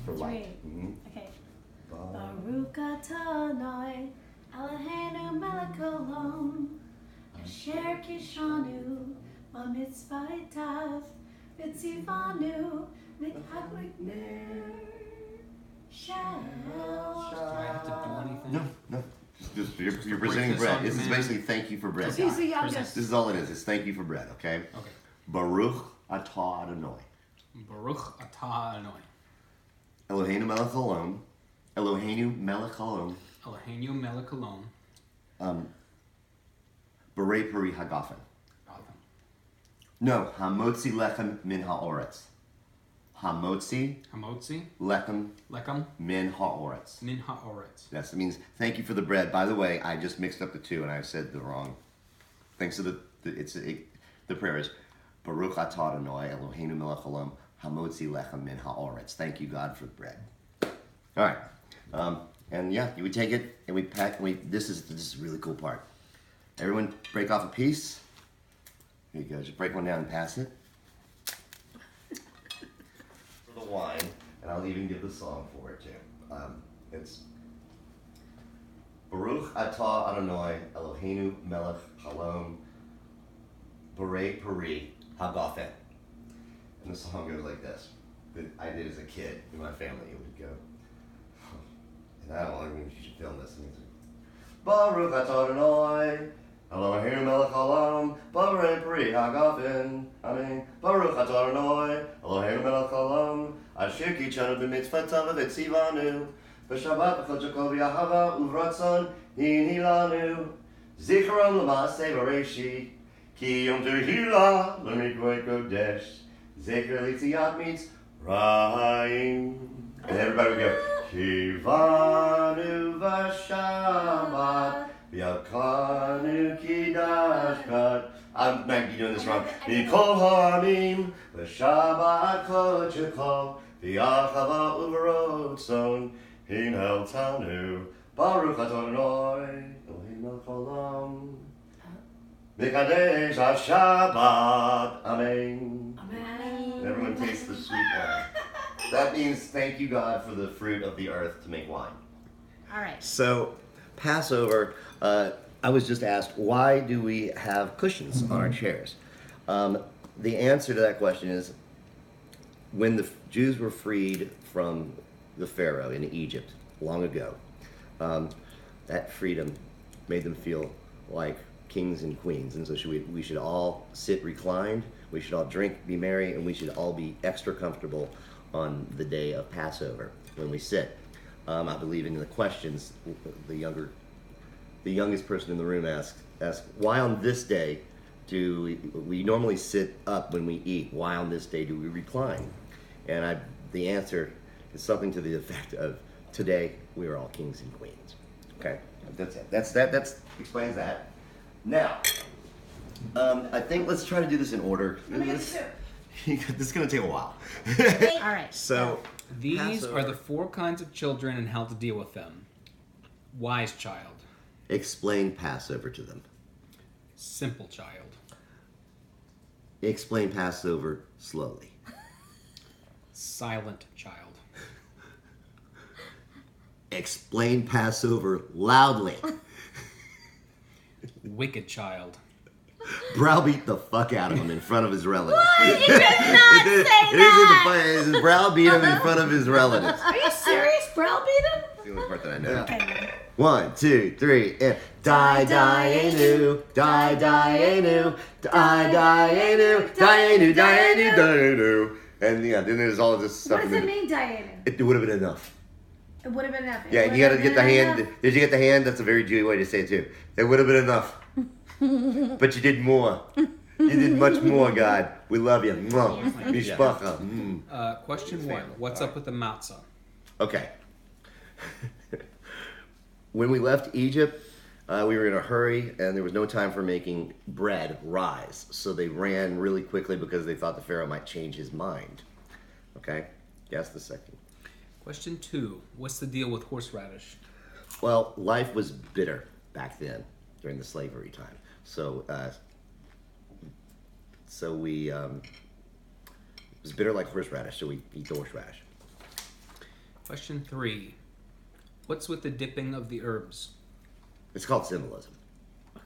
for light. Okay. Baruch atah Adonai, Eloheinu melech haolam, asher kishanu b'mitzvotav v'tzivanu mikablik ner shel. Do I have to do anything? No. Just you're presenting bread. This is basically thank you for bread. He's the youngest. This is all it is. It's thank you for bread, okay? Okay. Baruch atah Adonai. Baruch atah Adonai. Eloheinu melech haolam. Eloheinu melech haolam. Eloheinu melech haolam. Berei peri hagafen. No, hamotzi lechem min ha'oretz. Hamotzi lechem min ha'oretz. Min ha'oretz. Yes, it means thank you for the bread. By the way, I just mixed up the two and I said the wrong. Thanks to the prayer is Baruch atah Adonai Eloheinu melech haolam hamotzi lechem min ha'oretz. Thank you, God, for the bread. All right, and yeah, you would take it and we pack. This is a really cool part. Everyone break off a piece. Here you go. Just break one down and pass it. For the wine, and I'll even give the song for it too. It's Baruch atah Adonai Eloheinu melech haolam berei peri hagafen. And the song goes like this. That I did as a kid in my family. It would go. And I don't think you should film this. Baruch atah Adonai Eloheinu melech haolam berei peri hagafen. Amen. Baruch atah Adonai Eloheinu melech haolam asher kishanu b'mitzvotav v'tzivanu b'shabbat b'chol Jacob v'ahava uvratzon hini lanu zichron l'maaseh b'reishit ki yom tehila l'mikveh kodesh zecher l'tziat mitzrayim. And everybody would go kivanu v'shabbat v'yakanu kidashkat. I might be doing this wrong. Mikol ha'amim v'shabbat kol Jacob v'yachava uvratzon hinel tanu Baruch atah Adonai Eloheinu melech haolam Mikadesh HaShabbat. Amen. Amen. Everyone tastes the sweet wine. That means thank you, God, for the fruit of the earth to make wine. All right. So, Passover, I was just asked, why do we have cushions on our chairs? The answer to that question is, when the Jews were freed from the Pharaoh in Egypt long ago, that freedom made them feel like kings and queens, and so we should all sit reclined, we should all drink, be merry, and we should all be extra comfortable on the day of Passover when we sit. I believe in the questions, the youngest person in the room asked, why on this day do we normally sit up when we eat? Why on this day do we recline? And the answer is something to the effect of, today we are all kings and queens. Okay, that's it. That explains that. Now, I think let's try to do this in order. This is going to take a while. All right. So, These Passover. are the 4 kinds of children and how to deal with them. Wise child. Explain Passover to them. Simple child. Explain Passover slowly. Silent child. Explain Passover loudly. Wicked child. Browbeat the fuck out of him in front of his relatives. You did not say that. It is browbeat him in front of his relatives. Are you serious? Browbeat him? That's the only part that I know. Okay. 1, 2, 3, and die, anu, die, anu, die, anu, die, anu, die, anu. And yeah, then there's all this stuff. What does it mean, Diana? It would have been enough. It would have been enough. Yeah, and you gotta get the hand. Did you get the hand? That's a very Jewy way to say it too. It would have been enough. But you did more. You did much more, God. We love you. Mishpacha. Question 1. What's up with the matzah? Okay. When we left Egypt, we were in a hurry, and there was no time for making bread rise. So they ran really quickly because they thought the Pharaoh might change his mind. Okay? Guess the second. Question 2. What's the deal with horseradish? Well, life was bitter back then during the slavery time. So we it was bitter like horseradish, so we eat the horseradish. Question 3. What's with the dipping of the herbs? It's called symbolism.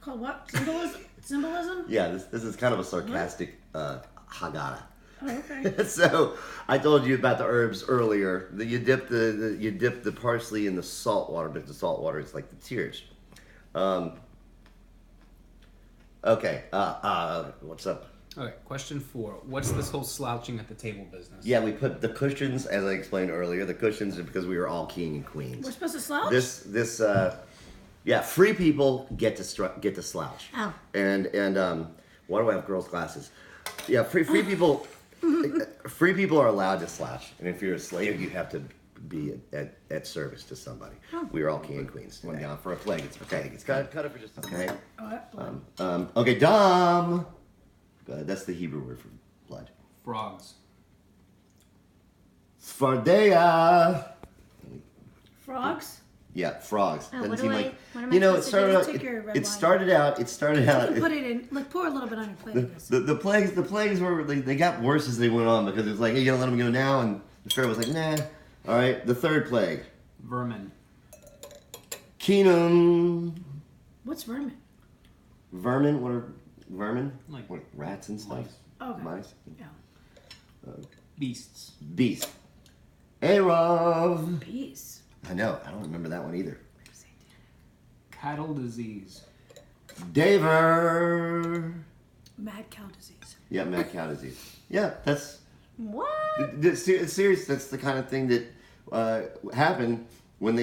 Called what? Symbolism? Symbolism? Yeah, this is kind of a sarcastic Haggadah. Oh, okay. So I told you about the herbs earlier. That you dip the parsley in the salt water, but the salt water is like the tears. Okay. What's up? Okay, question 4. What's this whole slouching at the table business? Yeah, we put the cushions, as I explained earlier. The cushions are because we were all king and We're queens. supposed to slouch? Yeah, free people get to slouch. Oh. And why do I have girls' glasses? Yeah, free people. Free people are allowed to slouch, and if you're a slave, you have to be at service to somebody. We are all king and queens. One down for a plague. It's okay. It's cut it for just okay. Okay, Dom. That's the Hebrew word for blood. Frogs. Sfardea. Frogs? Yeah, frogs. Oh, Doesn't what seem do I- like what am I it supposed to started do? out. Take your red It wine. started out. It started out. Put it in. Like, pour a little bit on your plate. I guess. The plagues were they got worse as they went on because it was like, hey, you gotta let them go now, and the Pharaoh was like, nah. All right, the third plague, Vermin. Keenum, What's vermin? vermin. What are vermin? Like what, rats and stuff. mice. Okay. Mice. Yeah. Beasts. Beast. Arov. Peace. I know. I don't remember that one either. Cattle disease. Daver. Mad cow disease. Yeah, mad cow disease. Yeah, that's. What? It's serious. That's the kind of thing that happened when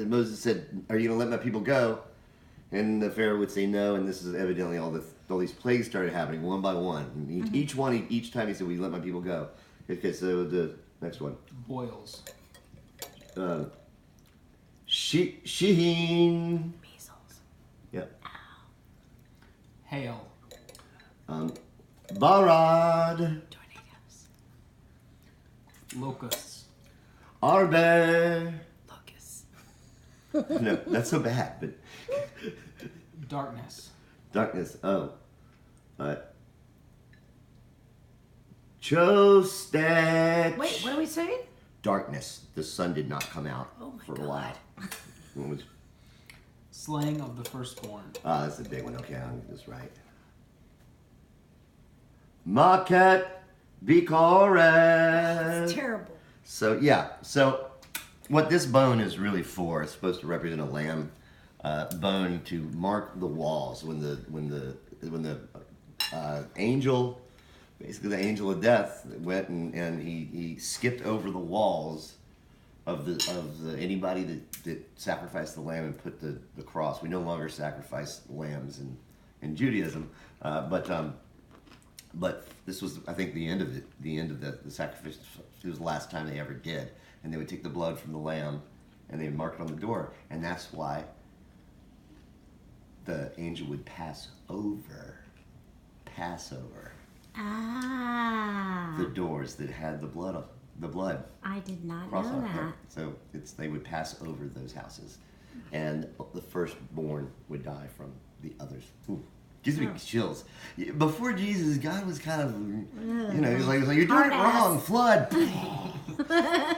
Moses said, "Are you going to let my people go?" And the Pharaoh would say no. And this is evidently all these plagues started happening one by one. And each time he said, "Will you let my people go?" Okay, so the next one. Boils. Shiheen. Measles. Yep. Hail. Barad. Tornadoes. Locusts. Arbe. Locusts. No, not so bad, but Darkness. darkness. Oh. Chostet. Wait, what are we saying? Darkness. The sun did not come out Oh my for a God. while. What was- Slaying of the firstborn. that's a big one. Okay, I'll get this right. Maket Bikoret. It's terrible. So yeah, so what this bone is really for, it's supposed to represent a lamb bone to mark the walls when the angel, basically the angel of death, went and he skipped over the walls of the anybody that sacrificed the lamb and put the cross. We no longer sacrifice lambs in Judaism, but this was, I think, the end of it. The end of the sacrifice. It was the last time they ever did, and they would take the blood from the lamb, and they would mark it on the door, and that's why the angel would pass over Ah, the doors that had the blood I did not cross know on it. that. So they would pass over those houses, and the firstborn would die from the others. Ooh. Gives me chills. Before Jesus, God was kind of, he was like, you're doing Hard it ass. wrong, flood.